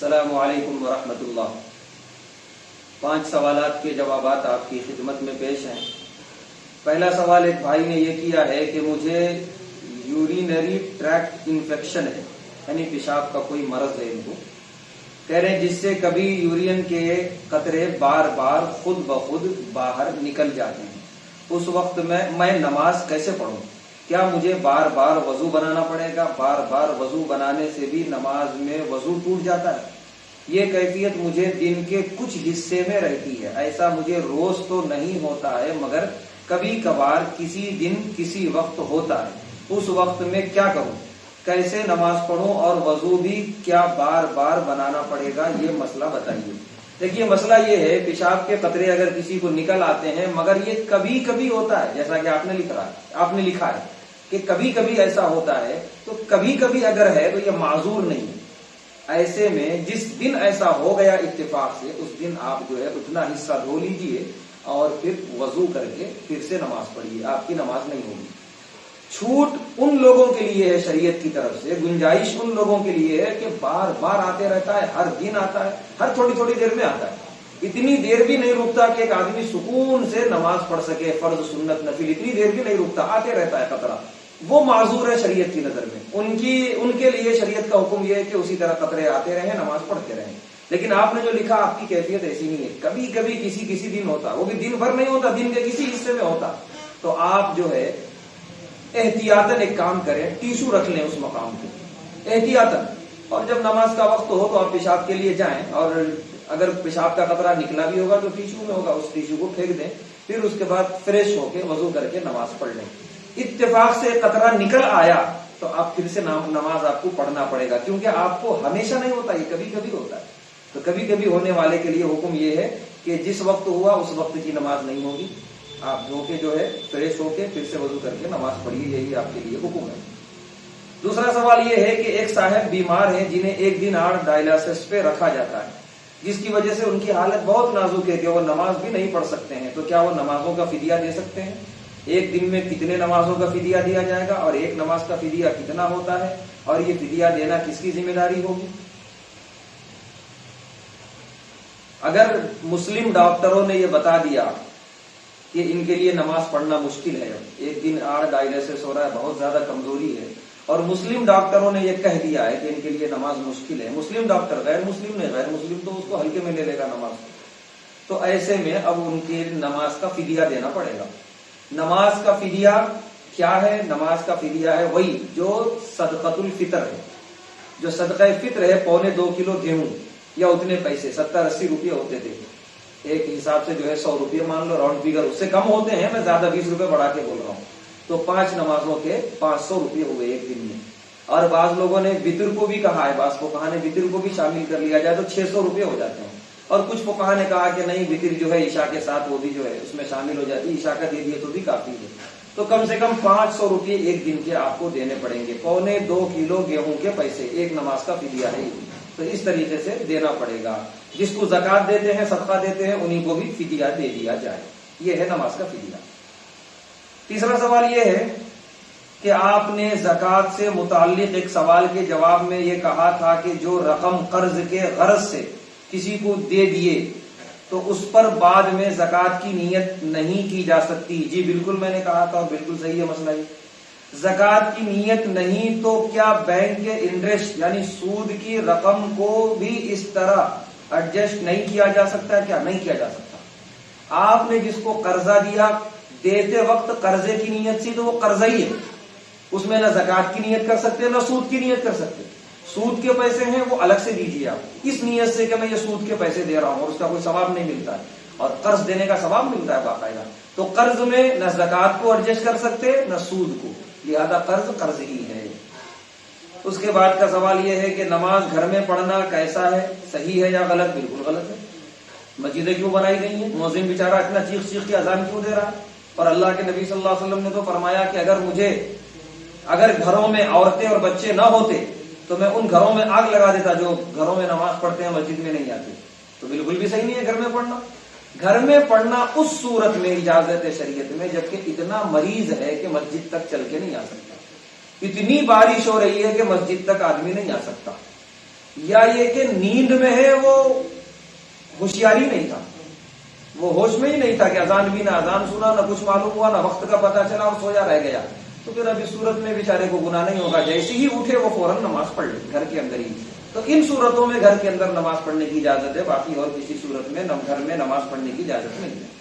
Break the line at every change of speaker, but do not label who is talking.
السلام علیکم ورحمۃ اللہ۔ 5 سوالات کے جوابات آپ کی خدمت میں پیش ہیں۔ پہلا سوال ایک بھائی نے یہ کیا ہے کہ مجھے یورینری ٹریکٹ انفیکشن ہے، یعنی پیشاب کا کوئی مرض ہے ان کو، کہہ رہے ہیں جس سے کبھی یورین کے قطرے بار بار خود بخود باہر نکل جاتے ہیں۔ اس وقت میں نماز کیسے پڑھوں؟ کیا مجھے بار بار وضو بنانا پڑے گا؟ بار بار وضو بنانے سے بھی نماز میں وضو ٹوٹ جاتا ہے۔ یہ کیفیت مجھے دن کے کچھ حصے میں رہتی ہے، ایسا مجھے روز تو نہیں ہوتا ہے مگر کبھی کبھار کسی دن کسی وقت ہوتا ہے۔ اس وقت میں کیا کروں؟ کیسے نماز پڑھوں اور وضو بھی کیا بار بار بنانا پڑے گا؟ یہ مسئلہ بتائیے۔ دیکھیے مسئلہ یہ ہے، پیشاب کے قطرے اگر کسی کو نکل آتے ہیں مگر یہ کبھی کبھی ہوتا ہے، جیسا کہ آپ نے لکھا ہے کہ کبھی کبھی ایسا ہوتا ہے، تو کبھی کبھی اگر ہے تو یہ معذور نہیں ہے۔ ایسے میں جس دن ایسا ہو گیا اتفاق سے، اس دن آپ جو ہے اتنا حصہ دھو لیجئے اور پھر وضو کر کے پھر سے نماز پڑھیے، آپ کی نماز نہیں ہوگی۔ چھوٹ ان لوگوں کے لیے ہے شریعت کی طرف سے، گنجائش ان لوگوں کے لیے ہے کہ بار بار آتے رہتا ہے، ہر دن آتا ہے، ہر تھوڑی تھوڑی دیر میں آتا ہے، اتنی دیر بھی نہیں رکتا کہ ایک آدمی سکون سے نماز پڑھ سکے، فرض سنت نفل اتنی دیر بھی نہیں رکتا، آتے رہتا ہے قطرہ، وہ معذور ہے شریعت کی نظر میں۔ ان کے لیے شریعت کا حکم یہ ہے کہ اسی طرح قطرے آتے رہیں، نماز پڑھتے رہیں۔ لیکن آپ نے جو لکھا، آپ کی کیفیت ایسی نہیں ہے، کبھی کبھی کسی دن ہوتا، وہ بھی دن بھر نہیں ہوتا، دن کے کسی حصے میں ہوتا، تو آپ جو ہے احتیاطاً ایک کام کریں، ٹیشو رکھ لیں اس مقام پہ احتیاطاً، اور جب نماز کا وقت ہو تو آپ پیشاب کے لیے جائیں، اور اگر پیشاب کا قطرہ نکلا بھی ہوگا تو ٹیشو میں ہوگا، اس ٹیشو کو پھینک دیں، پھر اس کے بعد فریش ہو کے وضو کر کے نماز پڑھ لیں۔ اتفاق سے قطرہ نکل آیا تو آپ پھر سے نماز آپ کو پڑھنا پڑے گا، کیونکہ آپ کو ہمیشہ نہیں ہوتا، یہ کبھی کبھی ہوتا ہے۔ تو کبھی کبھی ہونے والے کے لیے حکم یہ ہے کہ جس وقت ہوا اس وقت کی نماز نہیں ہوگی، آپ دھو کے جو ہے فریش ہو کے پھر سے وضو کر کے نماز پڑھیے، یہی آپ کے لیے حکم ہے۔ دوسرا سوال یہ ہے کہ ایک صاحب بیمار ہیں جنہیں 1 دن 8 ڈائلسس پہ رکھا جاتا ہے، جس کی وجہ سے ان کی حالت بہت نازک ہے کہ وہ نماز بھی نہیں پڑھ سکتے ہیں، تو کیا وہ نمازوں کا فدیہ دے سکتے ہیں؟ 1 دن میں کتنے نمازوں کا فدیہ دیا جائے گا، اور 1 نماز کا فدیہ کتنا ہوتا ہے، اور یہ فدیہ دینا کس کی ذمہ داری ہوگی؟ اگر مسلم ڈاکٹروں نے یہ بتا دیا کہ ان کے لیے نماز پڑھنا مشکل ہے، 1 دن 8 ڈائلسس ہو رہا ہے، بہت زیادہ کمزوری ہے، اور مسلم ڈاکٹروں نے یہ کہہ دیا ہے کہ ان کے لیے نماز مشکل ہے، مسلم ڈاکٹر، غیر مسلم نہیں، غیر مسلم تو اس کو ہلکے میں لے لے گا نماز، تو ایسے میں اب ان کی نماز کا فدیہ دینا پڑے گا۔ نماز کا فدیہ کیا ہے؟ نماز کا فدیہ ہے وہی جو صدقۃ الفطر ہے، جو صدقہ فطر ہے، 2.25 کلو گیہوں یا اتنے پیسے، 70-80 روپے ہوتے تھے، ایک حساب سے جو ہے 100 روپے مان لو، راؤنڈ فگر، اس سے کم ہوتے ہیں، میں زیادہ 20 روپے بڑھا کے بول رہا ہوں، تو 5 نمازوں کے 500 روپے ہوئے 1 دن میں۔ اور بعض لوگوں نے وطر کو بھی کہا ہے، بعض فقہا نے وطر کو بھی شامل کر لیا جائے تو 600 روپے ہو جاتے ہیں، اور کچھ فقہا نے کہا کہ نہیں، وطر جو ہے عشاء کے ساتھ وہ بھی جو ہے اس میں شامل ہو جاتی ہے، عشاء کا دے دیے تو بھی کافی ہے، تو کم سے کم 500 روپے 1 دن کے آپ کو دینے پڑیں گے، 2.25 کلو گیہوں کے پیسے، 1 نماز کا فدیہ ہے، تو اس طریقے سے دینا پڑے گا۔ جس کو زکوٰۃ دیتے ہیں، صدقہ دیتے ہیں، انہیں کو بھی فدیہ دے دیا جائے، یہ ہے نماز کا فدیہ۔ تیسرا سوال یہ ہے کہ آپ نے زکوٰۃ سے متعلق ایک سوال کے جواب میں یہ کہا تھا کہ جو رقم قرض کے غرض سے کسی کو دے دیے تو اس پر بعد میں زکوٰۃ کی نیت نہیں کی جا سکتی۔ جی بالکل میں نے کہا تھا، اور بالکل صحیح ہے مسئلہ یہ۔ زکوٰۃ کی نیت نہیں تو کیا بینک کے انٹرسٹ یعنی سود کی رقم کو بھی اس طرح ایڈجسٹ نہیں کیا جا سکتا؟ کیا نہیں کیا جا سکتا؟ آپ نے جس کو قرضہ دیا، دیتے وقت قرضے کی نیت سی تو وہ قرضہ ہی ہے، اس میں نہ زکوٰۃ کی نیت کر سکتے نہ سود کی نیت کر سکتے۔ سود کے پیسے ہیں وہ الگ سے دیجیے آپ، اس نیت سے کہ میں یہ سود کے پیسے دے رہا ہوں اور اس کا کوئی ثواب نہیں ملتا ہے، اور قرض دینے کا ثواب ملتا ہے باقاعدہ، تو قرض میں نہ زکوٰۃ کو ایڈجسٹ کر سکتے نہ سود کو، لہذا قرض ہی ہے۔ اس کے بعد کا سوال یہ ہے کہ نماز گھر میں پڑھنا کیسا ہے، صحیح ہے یا غلط؟ بالکل غلط ہے۔ مسجدیں کیوں بنائی گئی ہیں؟ مؤذن بیچارہ اتنا چیخ چیخ کے اذان کیوں دے رہا ہے؟ اور اللہ کے نبی صلی اللہ علیہ وسلم نے تو فرمایا کہ اگر گھروں میں عورتیں اور بچے نہ ہوتے تو میں ان گھروں میں آگ لگا دیتا جو گھروں میں نماز پڑھتے ہیں مسجد میں نہیں آتے، تو بالکل بھی صحیح نہیں ہے گھر میں پڑھنا۔ گھر میں پڑھنا اس صورت میں اجازت ہے شریعت میں جبکہ اتنا مریض ہے کہ مسجد تک چل کے نہیں آ سکتا، اتنی بارش ہو رہی ہے کہ مسجد تک آدمی نہیں آ سکتا، یا یہ کہ نیند میں ہے وہ ہوشیاری نہیں تھا، وہ ہوش میں ہی نہیں تھا کہ اذان بھی نہ اذان سنا، نہ کچھ معلوم ہوا، نہ وقت کا پتہ چلا اور سویا رہ گیا، تو پھر اب اس صورت میں بیچارے کو گناہ نہیں ہوگا، جیسے ہی اٹھے وہ فوراً نماز پڑھ لے گھر کے اندر ہی۔ تو ان صورتوں میں گھر کے اندر نماز پڑھنے کی اجازت ہے، باقی اور کسی صورت میں گھر میں نماز پڑھنے کی اجازت نہیں ہے۔